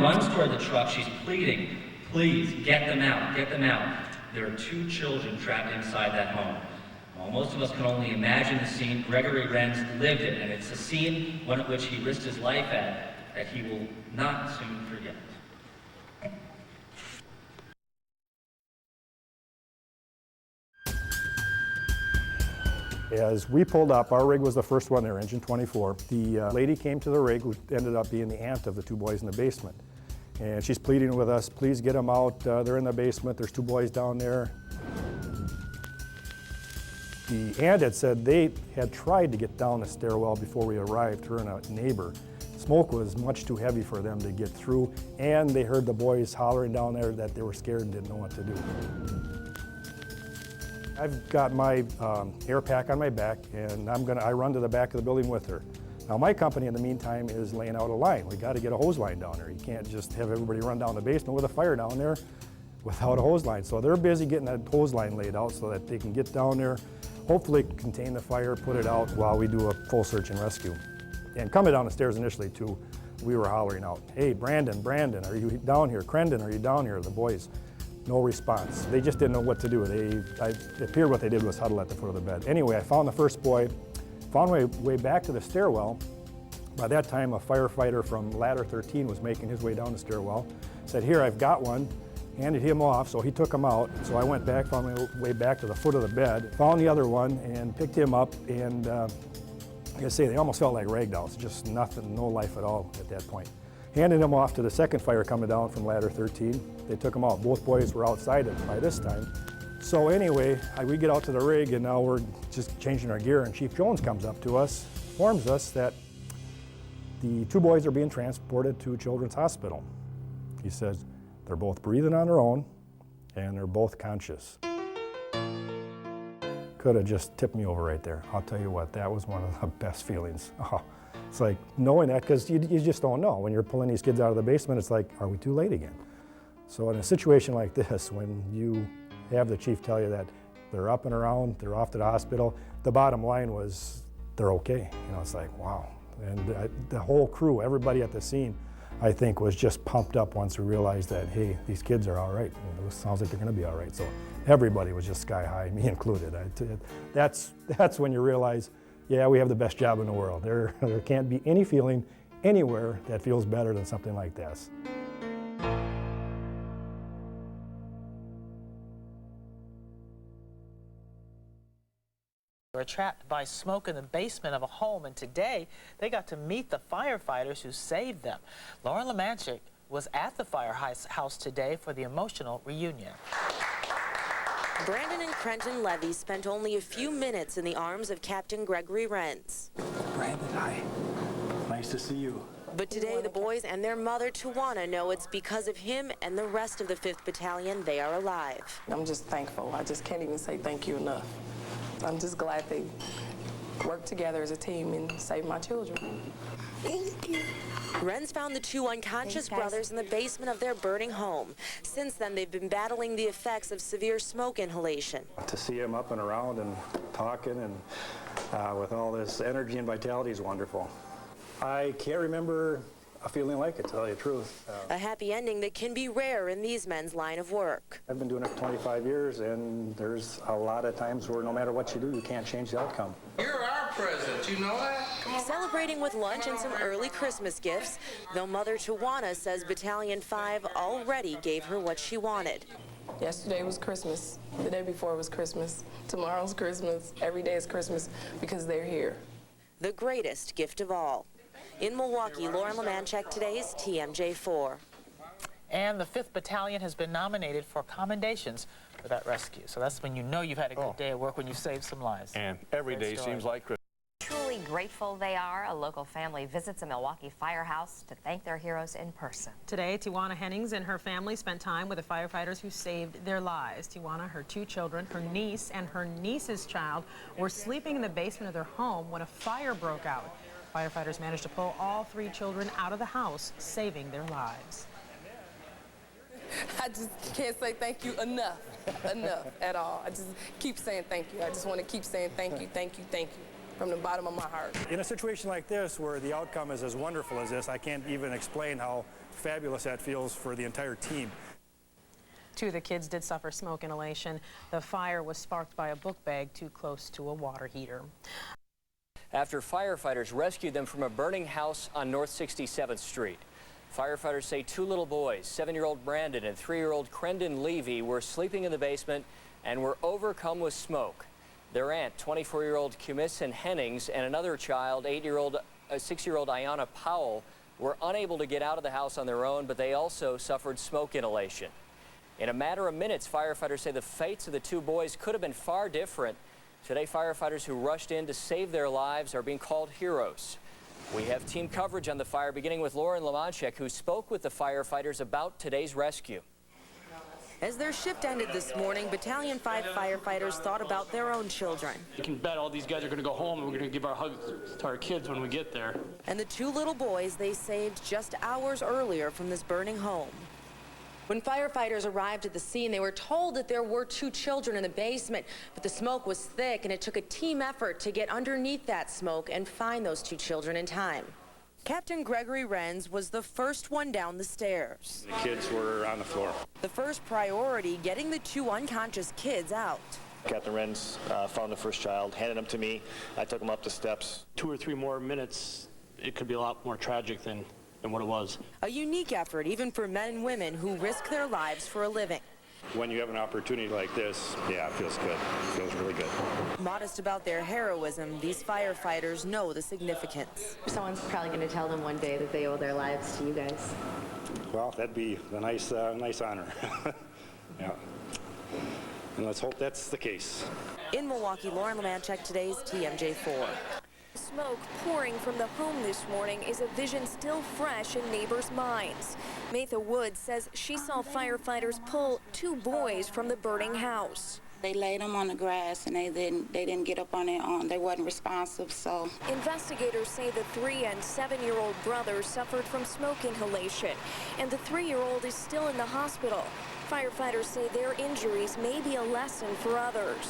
runs toward the truck. She's pleading, please, get them out, get them out. There are 2 children trapped inside that home. While most of us can only imagine the scene, Gregory Renz lived it, and it's a scene, one at which he risked his life at, that he will not soon forget. As we pulled up, our rig was the first one there, engine 24. The lady came to the rig, who ended up being the aunt of the 2 boys in the basement. And she's pleading with us, please get them out, they're in the basement, there's 2 boys down there. The aunt had said they had tried to get down the stairwell before we arrived, her and a neighbor. Smoke was much too heavy for them to get through, and they heard the boys hollering down there that they were scared and didn't know what to do. I've got my air pack on my back, and I run to the back of the building with her. Now my company in the meantime is laying out a line. We got to get a hose line down there. You can't just have everybody run down the basement with a fire down there without a hose line. So they're busy getting that hose line laid out so that they can get down there, hopefully contain the fire, put it out while we do a full search and rescue. And coming down the stairs initially too, we were hollering out, hey, Brandon, are you down here? Crendon, are you down here? The boys. No response. They just didn't know what to do. It appeared what they did was huddle at the foot of the bed. Anyway, I found the first boy, found my way back to the stairwell. By that time, a firefighter from ladder 13 was making his way down the stairwell. Said, here, I've got one. Handed him off, so he took him out. So I went back, found my way back to the foot of the bed, found the other one, and picked him up. And like I say, they almost felt like rag dolls, just nothing, no life at all at that point. Handed him off to the second fire coming down from ladder 13. They took him out. Both boys were outside it by this time. So anyway, we get out to the rig, and now we're just changing our gear, and Chief Jones comes up to us, informs us that the 2 boys are being transported to Children's Hospital. He says they're both breathing on their own, and they're both conscious. Could have just tipped me over right there. I'll tell you what, that was one of the best feelings. Oh, it's like knowing that, because you just don't know. When you're pulling these kids out of the basement, it's like, are we too late again? So in a situation like this, when you have the chief tell you that they're up and around, they're off to the hospital, the bottom line was they're okay. You know, it's like, wow. And the whole crew, everybody at the scene, I think was just pumped up once we realized that, hey, these kids are all right. You know, it sounds like they're gonna be all right. So everybody was just sky high, me included. That's when you realize, yeah, we have the best job in the world. There can't be any feeling anywhere that feels better than something like this. Were trapped by smoke in the basement of a home, and today they got to meet the firefighters who saved them. Lauren Lemanchik was at the firehouse today for the emotional reunion. Brandon and Crendon Levy spent only a few minutes in the arms of Captain Gregory Renz. Brandon, hi. Nice to see you. But today the boys and their mother, Tawana, know it's because of him and the rest of the 5th Battalion they are alive. I'm just thankful. I just can't even say thank you enough. I'm just glad they worked together as a team and saved my children. Thank you. Renz found the 2 unconscious brothers in the basement of their burning home. Since then, they've been battling the effects of severe smoke inhalation. To see him up and around and talking and with all this energy and vitality is wonderful. I can't remember a feeling like it, to tell you the truth. A happy ending that can be rare in these men's line of work. I've been doing it for 25 years, and there's a lot of times where no matter what you do, you can't change the outcome. You're our president, you know that? Come on. Celebrating with lunch and some early Christmas gifts, though Mother Tawana says Battalion 5 already gave her what she wanted. Yesterday was Christmas. The day before was Christmas. Tomorrow's Christmas. Every day is Christmas because they're here. The greatest gift of all. In Milwaukee, Lauren Lemanchik, today's TMJ4. And the 5th Battalion has been nominated for commendations for that rescue. So that's when you know you've had a good day at work, when you've saved some lives. And every day seems like Christmas. Truly grateful they are. A local family visits a Milwaukee firehouse to thank their heroes in person. Today, Tiwana Hennings and her family spent time with the firefighters who saved their lives. Tiwana, her 2 children, her niece, and her niece's child were sleeping in the basement of their home when a fire broke out. Firefighters managed to pull all 3 children out of the house, saving their lives. I just can't say thank you enough at all. I just keep saying thank you. I just want to keep saying thank you, thank you, thank you. from the bottom of my heart. In a situation like this, where the outcome is as wonderful as this, I can't even explain how fabulous that feels for the entire team. Two of the kids did suffer smoke inhalation. The fire was sparked by a book bag too close to a water heater. After firefighters rescued them from a burning house on North 67th Street. Firefighters say two little boys, 7-year-old Brandon and 3-year-old Crendon Levy, were sleeping in the basement and were overcome with smoke. Their aunt, 24-year-old Cumison Hennings, and another child, 6-year-old Ayanna Powell, were unable to get out of the house on their own, but they also suffered smoke inhalation. In a matter of minutes, firefighters say the fates of the two boys could have been far different. Today, firefighters who rushed in to save their lives are being called heroes. We have team coverage on the fire, beginning with Lauren Lamanchek, who spoke with the firefighters about today's rescue. As their shift ended this morning, Battalion 5 firefighters thought about their own children. You can bet all these guys are going to go home and we're going to give our hugs to our kids when we get there. And the two little boys they saved just hours earlier from this burning home. When firefighters arrived at the scene, they were told that there were two children in the basement, but the smoke was thick and it took a team effort to get underneath that smoke and find those two children in time. Captain Gregory Renz was the first one down the stairs. The kids were on the floor. The first priority, getting the two unconscious kids out. Captain Renz found the first child, handed him to me. I took him up the steps. 2 or 3 more minutes, it could be a lot more tragic than what it was. A unique effort even for men and women who risk their lives for a living. When you have an opportunity like this, yeah, it feels good. It feels really good. Modest about their heroism, these firefighters know the significance. Someone's probably going to tell them one day that they owe their lives to you guys. Well, that'd be a nice honor. Yeah. And let's hope that's the case. In Milwaukee, Lauren Lamanchek, today's TMJ4. Smoke pouring from the home this morning is a vision still fresh in neighbors' minds. Matha Woods says she saw firefighters pull two boys from the burning house. They laid them on the grass and they didn't get up on their own. They wasn't responsive, so. Investigators say the 3- and 7-year-old brothers suffered from smoke inhalation, and the 3-year-old is still in the hospital. Firefighters say their injuries may be a lesson for others.